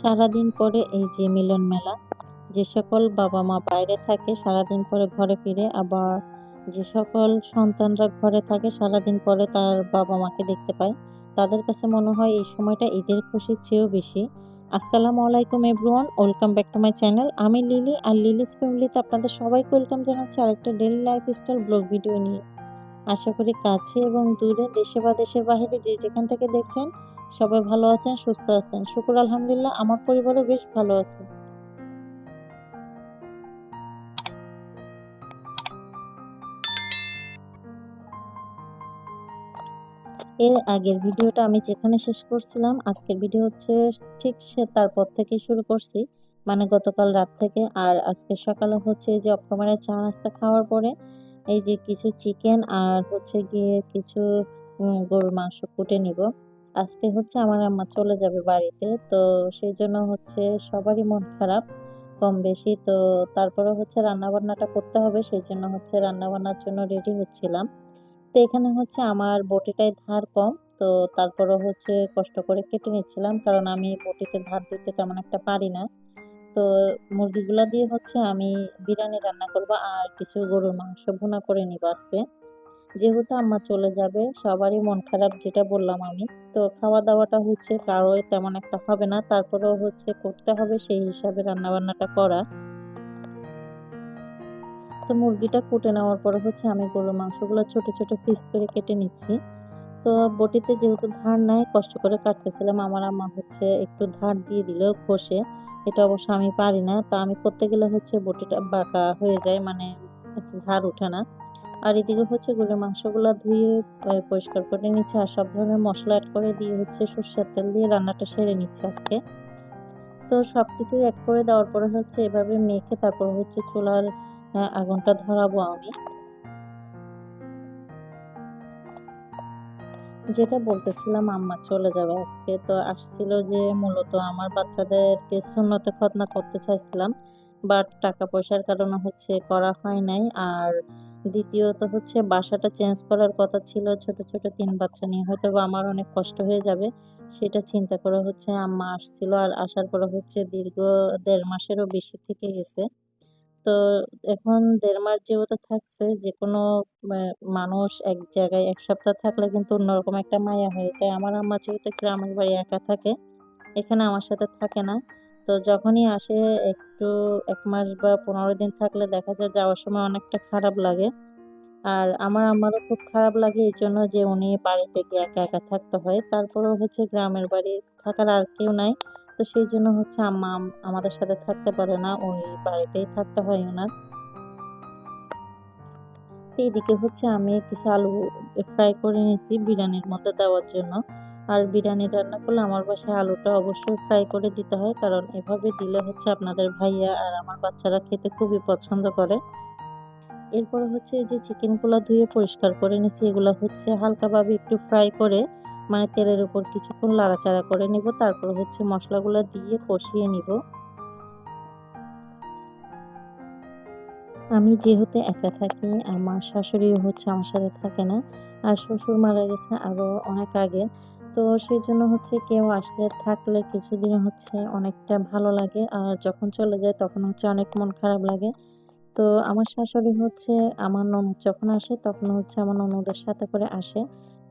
সারাদিন পরে এই যে মিলন মেলা, যে সকল বাবা মা বাইরে থাকে সারাদিন পরে ঘরে ফিরে, আবার যে সকল সন্তানরা ঘরে থাকে সারাদিন পরে তার বাবা মাকে দেখতে পায়, তাদের কাছে মনে হয় এই সময়টা ঈদের খুশির চেয়েও বেশি। আসসালামু আলাইকুম everyone, welcome back to my channel. আমি লিলি, আর লিলিস ফ্যামিলিতে আপনাদের সবাইকে ওয়েলকাম জানাচ্ছি আরেকটা ডেইলি লাইফস্টাইল ব্লগ ভিডিও নিয়ে। আশা করি কাছে এবং দূরে, দেশে বা দেশের বাইরে যে যেখান থেকে দেখছেন সবাই ভালো আছেন, সুস্থ আছেন। শুকুর আলহামদুলিল্লাহ, আমার পরিবারও বেশ ভালো আছে। এর আগের ভিডিওটা আমি যেখানে শেষ করছিলাম, আজকের ভিডিও হচ্ছে ঠিক সে তারপর থেকে শুরু করছি, মানে গতকাল রাত থেকে। আর আজকে সকালে হচ্ছে এই যে অপকর্নের চা নাস্তা খাওয়ার পরে এই যে কিছু চিকেন আর হচ্ছে গিয়ে কিছু গরুর মাংস কুটে নিব। আজকে হচ্ছে আমার আম্মা চলে যাবে বাড়িতে, তো সেই জন্য হচ্ছে সবারই মন খারাপ কম বেশি। তো তারপরে হচ্ছে রান্না বান্নাটা করতে হবে, সেই জন্য হচ্ছে রান্না বান্নার জন্য রেডি হচ্ছিলাম। তো এখানে হচ্ছে আমার বটিটায় ধার কম, তো তারপরে হচ্ছে কষ্ট করে কেটে নিচ্ছিলাম, কারণ আমি বটিতে ধার দিতে তেমন একটা পারি না। তো মুরগিগুলা দিয়ে হচ্ছে আমি বিরিয়ানি রান্না করব, আর কিছু গরুর মাংস ভুনা করে নিব আজকে। যেহেতু আম্মা চলে যাবে, সবারই মন খারাপ, যেটা বললাম আমি। তো খাওয়া দাওয়াটা হচ্ছে কারো তেমন একটা হবে না, তারপরেও হচ্ছে করতে হবে, সেই হিসাবে রান্না বান্নাটা করা। তো মুরগিটা কুটে নেওয়ার পরে হচ্ছে আমি গরুর মাংসগুলো ছোট ছোট পিস করে কেটে নিচ্ছি। তো বটিতে যেহেতু ধার নাই, কষ্ট করে কাটতেছিলাম, আমার আম্মা হচ্ছে একটু ধার দিয়ে দিল ঘষে। এটা অবশ্য আমি পারি না, তা আমি করতে গেলে হচ্ছে বটিটা বাঁকা হয়ে যায়, মানে ধার ওঠে না। আর এদিকে হচ্ছে গরুর মাংসগুলো ধুয়ে পরিষ্কার করে নিচ্ছে, আর সব ধরনের মশলা অ্যাড করে দিয়ে হচ্ছে সর্ষের তেল দিয়ে রান্নাটা সেরে নিচ্ছে আজকে। তো সবকিছু অ্যাড করে দেওয়ার পরে হচ্ছে এভাবে মেখে তারপর হচ্ছে চুলার আগুনটা ধরাবো আমি। যেটা বলতেছিলাম, আম্মা চলে যাবে আজকে, তো আসছিল যে মূলত আমার বাচ্চাদেরকে সুন্নতে খতনা করতে চাইছিলাম, বাট টাকা পয়সার কারণে হচ্ছে করা হয় নাই। আর দ্বিতীয়ত হচ্ছে বাসাটা চেঞ্জ করার কথা ছিল, ছোট ছোট 3 বাচ্চা নিয়ে হয়তো বা আমার অনেক কষ্ট হয়ে যাবে, সেটা চিন্তা করে হচ্ছে আম্মা আসছিল। আর আসার পরে হচ্ছে দীর্ঘ 1.5 মাসেরও বেশি থেকে গেছে। তো এখন 1.5 মাস যেহেতু থাকছে, যেকোনো মানুষ এক জায়গায় 1 সপ্তাহ থাকলে কিন্তু অন্যরকম একটা মায়া হয়ে যায়। আমার আম্মা যেহেতু গ্রামের বাড়ি একা থাকে, এখানে আমার সাথে থাকে না। তো যখনই আসে একটু 1 মাস বা 15 দিন থাকলে দেখা যায় যাওয়ার সময় অনেকটা খারাপ লাগে। আর আমার আম্মারও খুব খারাপ লাগে এইজন্য যে উনি বাড়িতে গিয়ে একা একা থাকতে হয়। তারপরেও হচ্ছে গ্রামের বাড়ি, থাকার আর কেউ নাই। তো সেইজন্য হচ্ছে আম্মা আমাদের সাথে থাকতে পারে না, ওই বাড়িতেই থাকতে হয় উনার। তো এদিকে হচ্ছে আমি কিছু আলু ফ্রাই করে নিয়েছি বিরিয়ানির মধ্যে দেওয়ার জন্য। আর বিরিয়ানি রান্না করলে আমার বাসায় আলুটা অবশ্যই ফ্রাই করে দিতে হয়, কারণ এভাবে দিলে হচ্ছে আপনাদের ভাইয়া আর আমার বাচ্চারা খেতে খুবই পছন্দ করে। এরপরে হচ্ছে এই যে চিকেনগুলো ধুয়ে পরিষ্কার করে নিয়েছি, এগুলো হচ্ছে হালকাভাবে একটু ফ্রাই করে, মানে তেলের উপর কিছুক্ষণ লাড়াচাড়া করে নিব, তারপর হচ্ছে মশলাগুলো দিয়ে কষিয়ে নিব। আমি যেহেতু একা থাকি, আমার শাশুড়িও হচ্ছে আমার সাথে থাকে না। আর শ্বশুর মারা গেছে আরো অনেক আগে। তো সেজন্য হচ্ছে কেউ আসলে থাকলে কিছুদিন হচ্ছে অনেকটা ভালো লাগে। আর যখন চলে যায় তখন হচ্ছে অনেক মন খারাপ লাগে। তো আমার শাশুড়ি হচ্ছে আমার ননদ যখন আসে তখন হচ্ছে আমার ননদের সাথে করে আসে।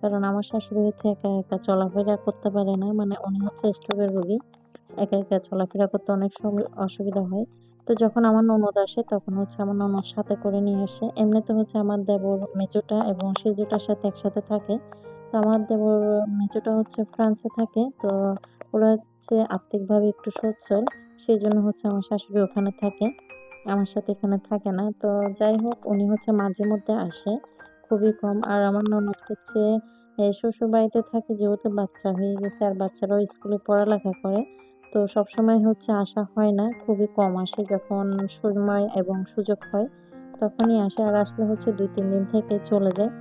কারণ আমার শাশুড়ি হচ্ছে একা একা চলাফেরা করতে পারে না। মানে উনি হচ্ছে স্ট্রোকের রোগী। একা একা চলাফেরা করতে অনেক অসুবিধা হয়। তো যখন আমার ননদ আসে তখন হচ্ছে আমার ননদ সাথে করে নিয়ে আসে। এমনিতে হচ্ছে আমার দেবর মেজোটা এবং সেজোটার সাথে একসাথে থাকে। তো আমার দেবর মেজোটা হচ্ছে ফ্রান্সে থাকে। তো ওরা হচ্ছে আর্থিকভাবে একটু সচ্ছল। সেজন্য হচ্ছে আমার শাশুড়ি ওখানে থাকে। আমার সাথে এখানে থাকে না। তো যাই হোক, উনি হচ্ছে মাঝে মধ্যে আসে, খুবই কম। আর আমার ননদ হচ্ছে শ্বশুরবাড়িতে থাকে, যেহেতু বাচ্চা হয়ে গেছে আর বাচ্চারাও স্কুলে পড়ালেখা করে। তো সবসময় হচ্ছে আসা হয় না, খুবই কম আসে, যখন সময় এবং সুযোগ হয় তখনই আসে। আর আসলে হচ্ছে 2-3 দিন থেকে চলে যায়।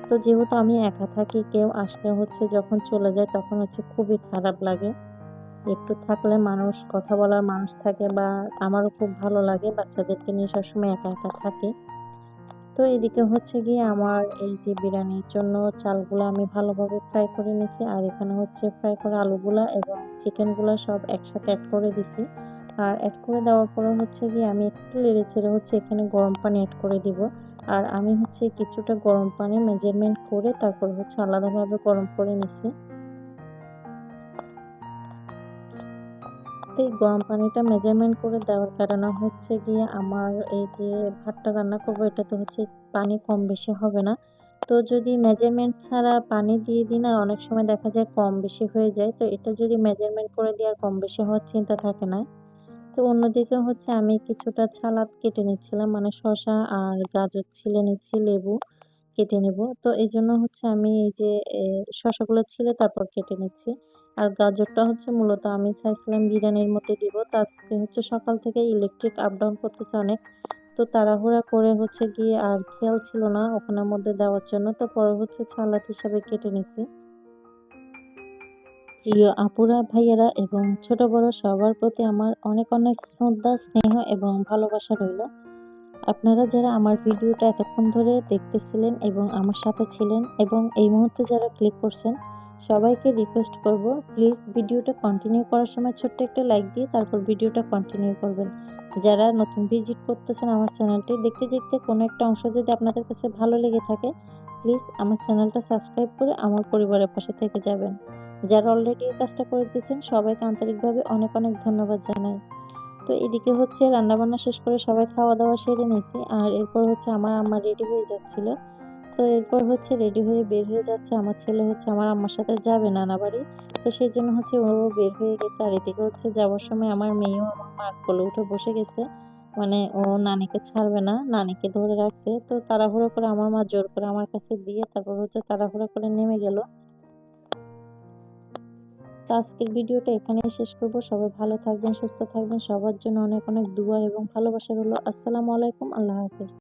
তো যেহেতু আমি একা থাকি, কেউ আসলে হচ্ছে যখন চলে যায় তখন হচ্ছে খুবই খারাপ লাগে। একটু থাকলে মানুষ, কথা বলার মানুষ থাকে, বা আমারও খুব ভালো লাগে বাচ্চাদেরকে নিয়ে সবসময় একা একা থাকি। তো এদিকে হচ্ছে গিয়ে আমার এই যে বিরিয়ানির জন্য চালগুলো আমি ভালোভাবে ফ্রাই করে নিছি। আর এখানে হচ্ছে ফ্রাই করা আলুগুলা এবং চিকেনগুলা সব একসাথে এড করে দিছি। আর এড করে দেওয়ার পরে হচ্ছে গিয়ে আমি একটু নেড়েচেড়ে হচ্ছে এখানে গরম পানি এড করে দিব। আর আমি হচ্ছে কিছুটা গরম পানি মেজারমেন্ট করে তারপর হচ্ছে আলাদাভাবে গরম করে নিছি। তো এই গরম পানিটা মেজারমেন্ট করে দেওয়ার কারণে হচ্ছে গিয়ে আমার এই যে ভাতটা রান্না করব এটাতে হচ্ছে পানি কম বেশি হবে না। তো যদি মেজারমেন্ট ছাড়া পানি দিয়ে দিই না অনেক সময় দেখা যায় কম বেশি হয়ে যায়। তো এটা যদি মেজারমেন্ট করে দিই আর কম বেশি হওয়ার চিন্তা থাকে না। তো অন্যদিকে হচ্ছে আমি কিছুটা সালাদ কেটে নিচ্ছিলাম মানে শসা আর গাজর ছিলে নিচ্ছি, লেবু কেটে নেব। তো এইজন্য হচ্ছে আমি এই যে শসাগুলো ছিলে তারপর কেটে নিচ্ছি। আর গাজরটা হচ্ছে মূলত আমি চাইছিলাম বিরিয়ানির মধ্যে দিব। তো আজকে হচ্ছে সকাল থেকে ইলেকট্রিক আপ ডাউন করতেছে অনেক। তো তাড়াহুড়া করে হচ্ছে গিয়ে আর খেয়াল ছিল না ওখানের মধ্যে দেওয়ার জন্য। তো পরে হচ্ছে সালাদ হিসাবে কেটে নিছি। প্রিয় আপুরা, ভাইয়ারা এবং ছোট বড় সবার প্রতি আমার অনেক অনেক শ্রদ্ধা, স্নেহ এবং ভালোবাসা রইল। আপনারা যারা আমার ভিডিওটা এতক্ষণ ধরে দেখতেছিলেন এবং আমার সাথে ছিলেন এবং এই মুহূর্তে যারা ক্লিক করছেন সবাইকে রিকোয়েস্ট করব প্লিজ ভিডিওটা কন্টিনিউ করার সময় ছোট্ট একটা লাইক দিয়ে তারপর ভিডিওটা কন্টিনিউ করবেন। যারা নতুন ভিজিট করতেছেন আমার চ্যানেলটি দেখতে দেখতে কোনো একটা অংশ যদি আপনাদের কাছে ভালো লেগে থাকে প্লিজ আমার চ্যানেলটা সাবস্ক্রাইব করে আমার পরিবারের পাশে থেকে যাবেন। যারা অলরেডি এই কাজটা করে দিয়েছেন সবাইকে আন্তরিকভাবে অনেক অনেক ধন্যবাদ জানাই। তো এদিকে হচ্ছে রান্নাবান্না শেষ করে সবাই খাওয়া-দাওয়া সেরে নিছি। আর এরপর হচ্ছে আমার আম্মা রেডি হয়ে যাচ্ছিল। তো এরপর হচ্ছে রেডি হয়ে বের হয়ে যাচ্ছে। আমার ছেলে হচ্ছে আমার আম্মার সাথে যাবে নানা বাড়ি। তো সেজন্য হচ্ছে ও বের হয়ে গেছে। আর এদিকে হচ্ছে যাওয়ার সময় আমার মেয়েও আমার মার কোলে উঠে বসে গেছে। মানে ও নানিকে ছাড়বে না, নানিকে ধরে রাখছে। তো তাড়াহুড়ো করে আমার মা জোর করে আমার কাছে দিয়ে তারপর হচ্ছে তাড়াহুড়ো করে নেমে গেল। তো আজকের ভিডিওটা এখানেই শেষ করব। সবাই ভালো থাকবেন, সুস্থ থাকবেন। সবার জন্য অনেক অনেক দোয়া এবং ভালোবাসা রইলো। আসসালামু আলাইকুম। আল্লাহ হাফেজ।